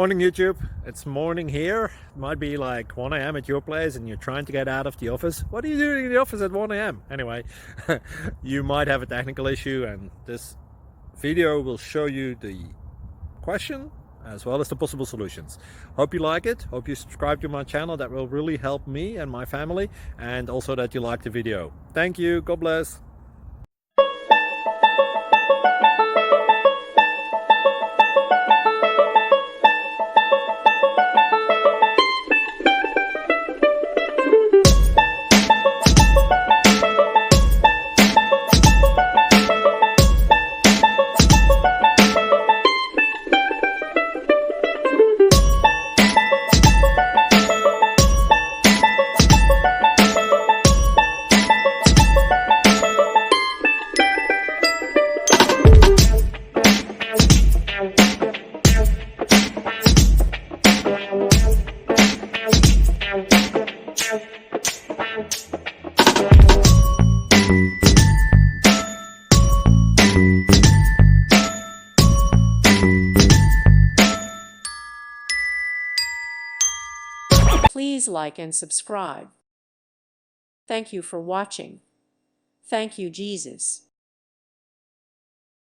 Morning YouTube, it's morning here. It might be like 1 a.m. at your place and you're trying to get out of the office. What are you doing in the office at 1 a.m.? Anyway, you might have a technical issue and this video will show you the question as well as the possible solutions. Hope you like it, hope you subscribe to my channel. That will really help me and my family, and also that you like the video. Thank you, God bless. Please like and subscribe. Thank you for watching. Thank you, Jesus.